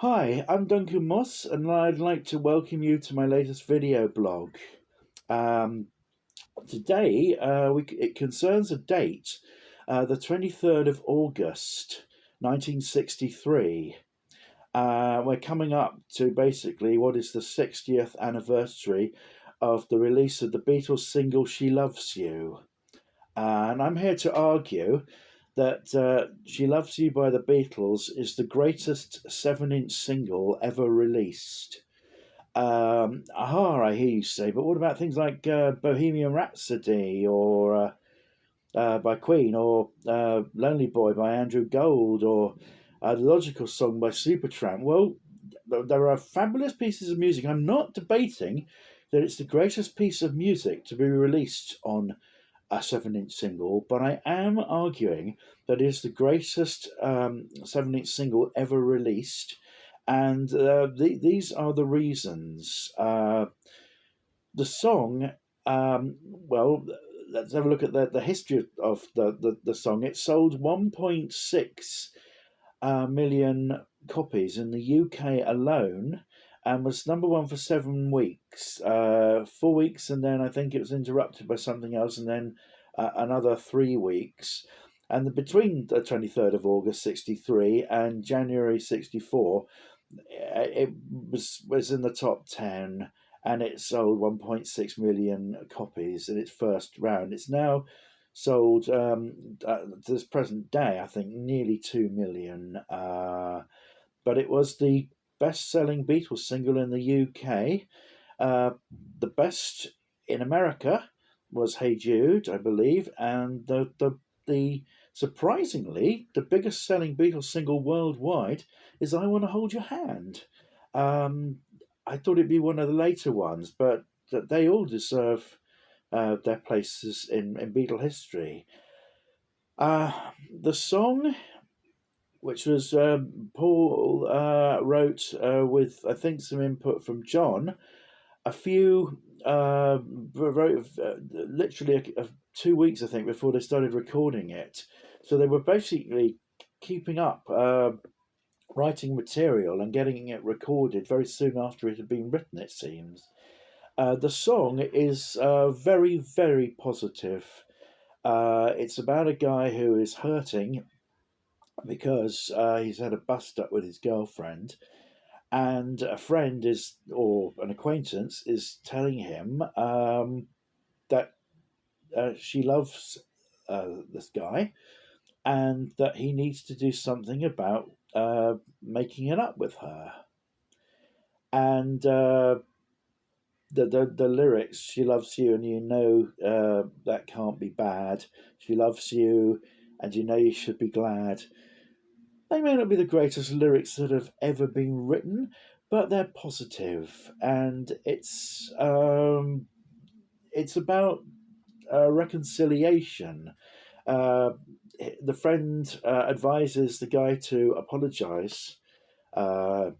Hi, I'm Duncan Moss, and I'd like to welcome you to my latest video blog. Um, Today, it concerns a date, the 23rd of August, 1963. We're coming up to basically what is the 60th anniversary of the release of the Beatles single She Loves You. And I'm here to argue that She Loves You by the Beatles is the greatest 7-inch single ever released. I hear you say, but what about things like Bohemian Rhapsody or by Queen or Lonely Boy by Andrew Gold or The Logical Song by Supertramp? Well, there are fabulous pieces of music. I'm not debating that it's the greatest piece of music to be released on a 7-inch single, but I am arguing that it is the greatest 7-inch single ever released, and these are the reasons. The song, well, let's have a look at the history of the song. It sold 1.6 million copies in the UK alone and was number one for 7 weeks, 4 weeks, and then I think it was interrupted by something else, and then another 3 weeks. And between the 23rd of August 63 and January 64, it was in the top 10 and it sold 1.6 million copies in its first round. It's now sold to this present day, I think, nearly 2 million. But it was the best selling Beatles single in the UK. The best in America was Hey Jude, I believe, and the surprisingly, the biggest selling Beatles single worldwide is I Want to Hold Your Hand. Um, I thought it'd be one of the later ones, but they all deserve their places in Beatle history. The song, which was Paul wrote with, I think, some input from John, a few, wrote literally 2 weeks, I think, before they started recording it. So they were basically keeping up writing material and getting it recorded very soon after it had been written, it seems. The song is very, very positive. It's about a guy who is hurting because he's had a bust up with his girlfriend, and a friend is, or an acquaintance, is telling him that she loves this guy and that he needs to do something about making it up with her. And the lyrics, she loves you and you know that can't be bad, she loves you and you know you should be glad. They may not be the greatest lyrics that have ever been written, but they're positive, and it's about reconciliation. uh, the friend advises the guy to apologize uh,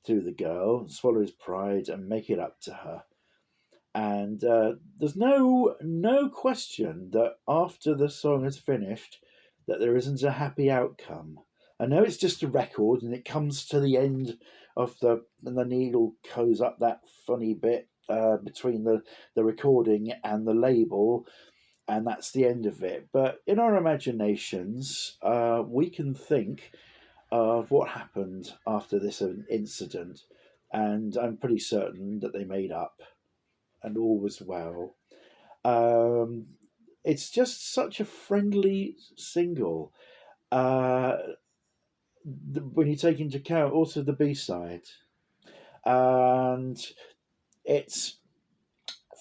to the girl, swallow his pride, and make it up to her. And there's no question that after the song is finished, that there isn't a happy outcome. I know it's just a record, and it comes to the end of and the needle goes up that funny bit between the recording and the label, and that's the end of it. But in our imaginations, we can think of what happened after this incident, and I'm pretty certain that they made up and all was well. Um, it's just such a friendly single. Uh, when you take into account also the B side, and it's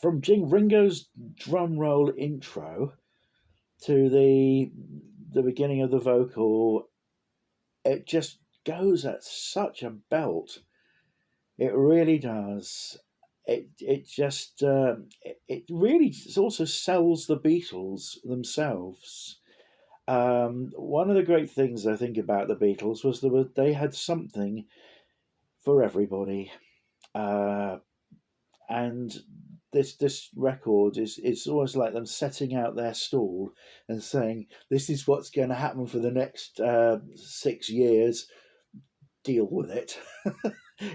from Ringo's drum roll intro to the beginning of the vocal. It just goes at such a belt. It really does. It just it really also sells the Beatles themselves. One of the great things I think about the Beatles was they had something for everybody, uh, and this record is almost like them setting out their stall and saying this is what's going to happen for the next 6 years. deal with it,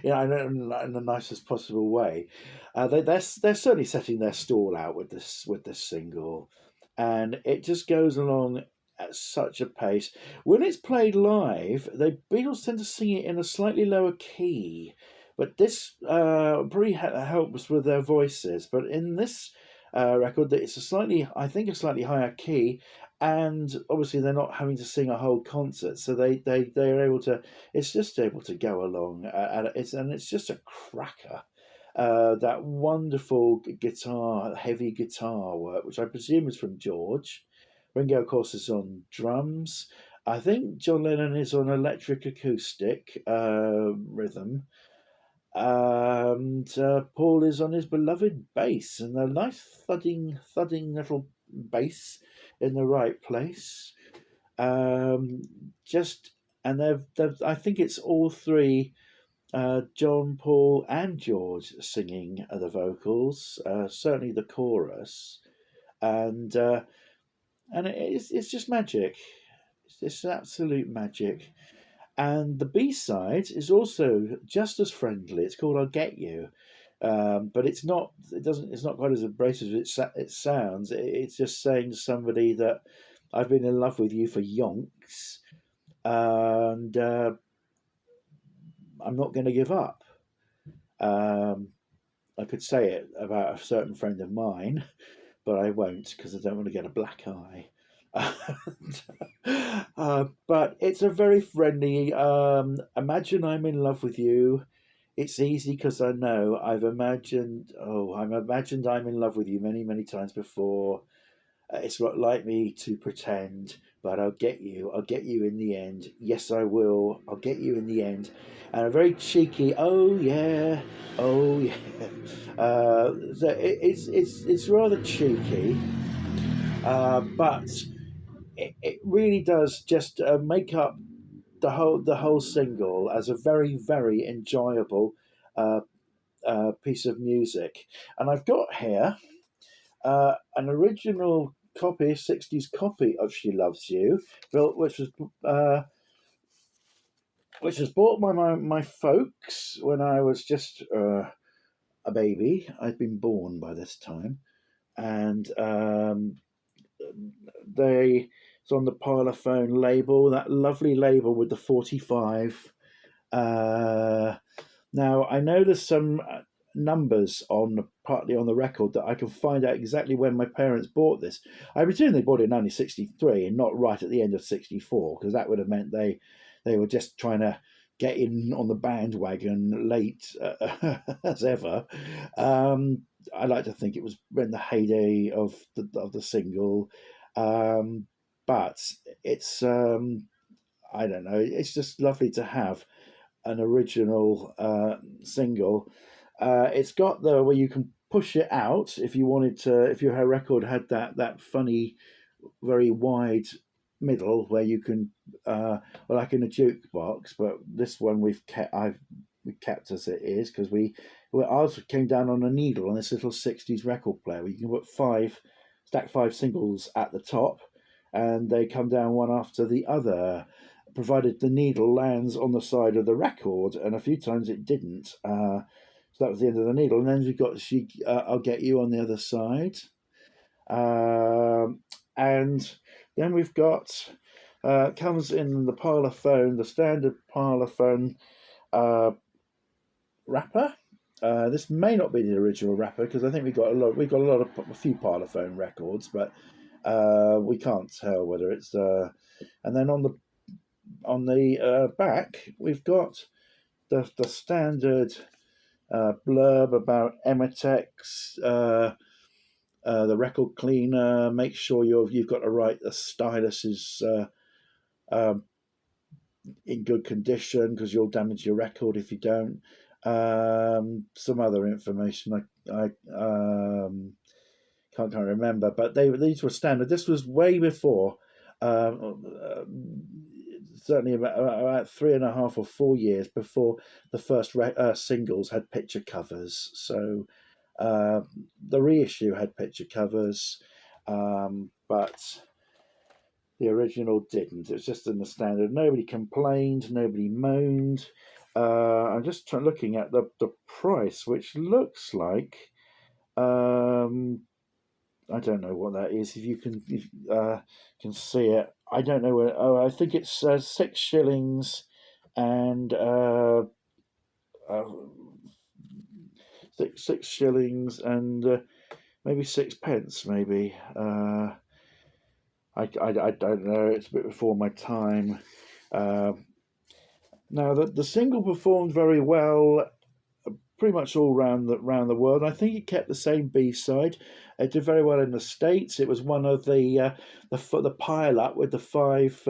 in the nicest possible way. They're certainly setting their stall out with this single, and it just goes along at such a pace. When it's played live, the Beatles tend to sing it in a slightly lower key, but this probably helps with their voices. But in this record, it's I think, a slightly higher key, and obviously they're not having to sing a whole concert, so they're able to. It's just able to go along, and it's just a cracker. That wonderful guitar, heavy guitar work, which I presume is from George. Ringo, of course, is on drums. I think John Lennon is on electric acoustic rhythm, and Paul is on his beloved bass, and a nice thudding little bass in the right place. Just and I think it's all three, John, Paul, and George singing the vocals. Certainly the chorus, and it's just magic. It's absolute magic. And the B side is also just as friendly. It's called "I'll Get You," but it's not. It doesn't. It's not quite as abrasive as it sounds. It's just saying to somebody that I've been in love with you for yonks, and I'm not going to give up. Um, I could say it about a certain friend of mine, but I won't because I don't want to get a black eye. But it's a very friendly. Imagine I'm in love with you. It's easy because I know I've imagined. Oh, I've imagined I'm in love with you many times before. It's not like me to pretend, but I'll get you. I'll get you in the end. Yes, I will. I'll get you in the end. And a very cheeky, oh yeah, oh yeah. So it's rather cheeky, but it really does just make up the whole single as a very enjoyable uh, piece of music. And I've got here an original copy, 60s copy of "She Loves You," built, uh, which was bought by my folks when I was just a baby. I'd been born by this time, and they it's on the Parlophone label, that lovely label with the 45. Uh, Now I know there's some numbers on partly on the record that I can find out exactly when my parents bought this. I presume they bought it in 1963 and not right at the end of '64, because that would have meant they were just trying to get in on the bandwagon late as ever. Um, I like to think it was in the heyday of the single, um, but it's I don't know. It's just lovely to have an original single. It's got the where you can push it out if you wanted to. If your record had that funny, very wide middle where you can, well, like in a jukebox. But this one we kept as it is because ours came down on a needle on this little '60s record player where you can put stack five singles at the top, and they come down one after the other, provided the needle lands on the side of the record, and a few times it didn't. So that was the end of the needle, and then you've got "I'll Get You" on the other side, and then we've got comes in the Parlophone, the standard Parlophone uh, wrapper. This may not be the original wrapper because I think we got a few Parlophone records, but we can't tell whether it's. And then on the back, we've got the standard blurb about Ematex, the record cleaner. Make sure you've got to write the stylus is um, in good condition because you'll damage your record if you don't. Some other information I can't remember, but these were standard. This was way before. Certainly about 3.5 or 4 years before the first singles had picture covers. So the reissue had picture covers, but The original didn't. It's just in the standard. Nobody complained. Nobody moaned. I'm just looking at the price, which looks like um, I don't know what that is. If you can see it, I don't know where. Oh, I think it's 6 shillings and uh, 6 shillings and maybe sixpence. Maybe I don't know. It's a bit before my time. Uh, Now the single performed very well, pretty much all round the world. I think it kept the same B side. It did very well in the States. It was one of the pile up with the five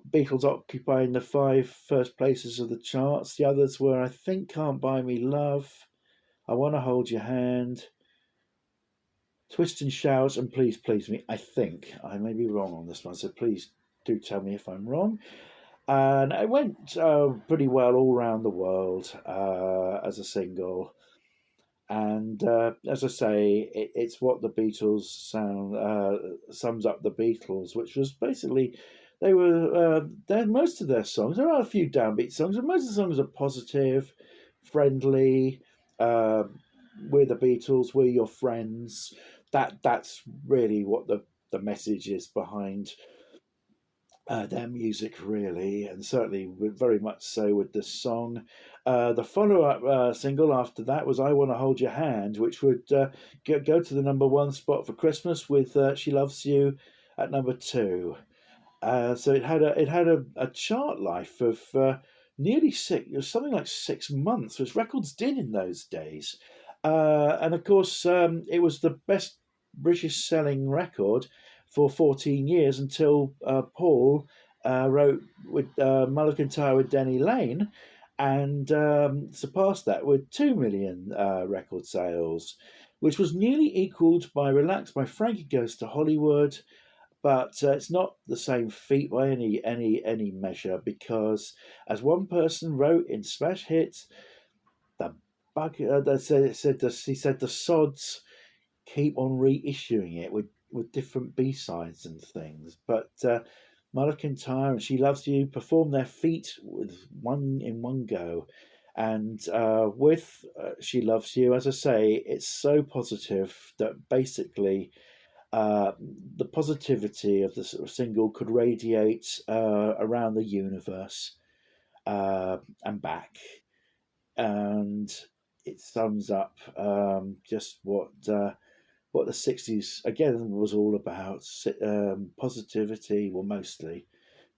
Beatles occupying the five first places of the charts. The others were, I think, "Can't Buy Me Love," "I Want to Hold Your Hand," "Twist and Shout," and "Please Please Me." I think I may be wrong on this one, so please do tell me if I'm wrong. And it went pretty well all around the world as a single. And as I say, it's what the Beatles sound sums up the Beatles, which was basically most of their songs. There are a few downbeat songs, but most of the songs are positive, friendly. Uh, we're the Beatles. We're your friends. That's really what the message is behind their music, really, and certainly very much so with this song. The follow up single after that was "I Want to Hold Your Hand," which would go to the number one spot for Christmas with "She Loves You" at number two. So it had a chart life of nearly six, it was something like 6 months, which records did in those days. And of course, it was the best British selling record for 14 years until Paul wrote with Mulligan with Denny Lane and surpassed that with 2 million record sales, which was nearly equaled by Relax by Frankie Goes to Hollywood, but it's not the same feat by any measure because, as one person wrote in Smash Hits, the he said the sods keep on reissuing it with different B sides and things, but. McIntyre and She Loves You performed their feat with one go, and with She Loves You, as I say, it's so positive that basically uh, the positivity of the sort of single could radiate around the universe and back, and it sums up just what the '60s again was all about. Positivity, well, mostly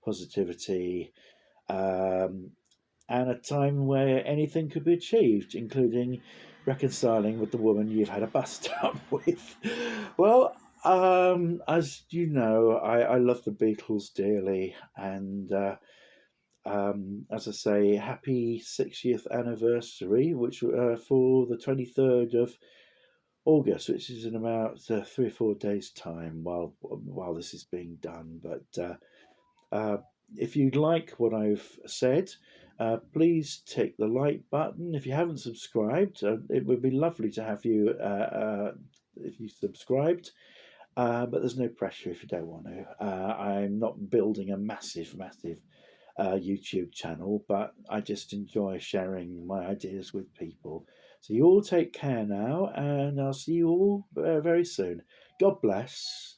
positivity, um, and a time where anything could be achieved, including reconciling with the woman you've had a bust up with. Well, as you know, I love the Beatles dearly, and as I say, happy 60th anniversary, which for the 23rd of August, which is in about 3 or 4 days' time, while this is being done. But uh, if you'd like what I've said, please tick the like button. If you haven't subscribed, it would be lovely to have you if you subscribed. But there's no pressure if you don't want to. I'm not building a massive YouTube channel, but I just enjoy sharing my ideas with people. So you all take care now, and I'll see you all very soon. God bless.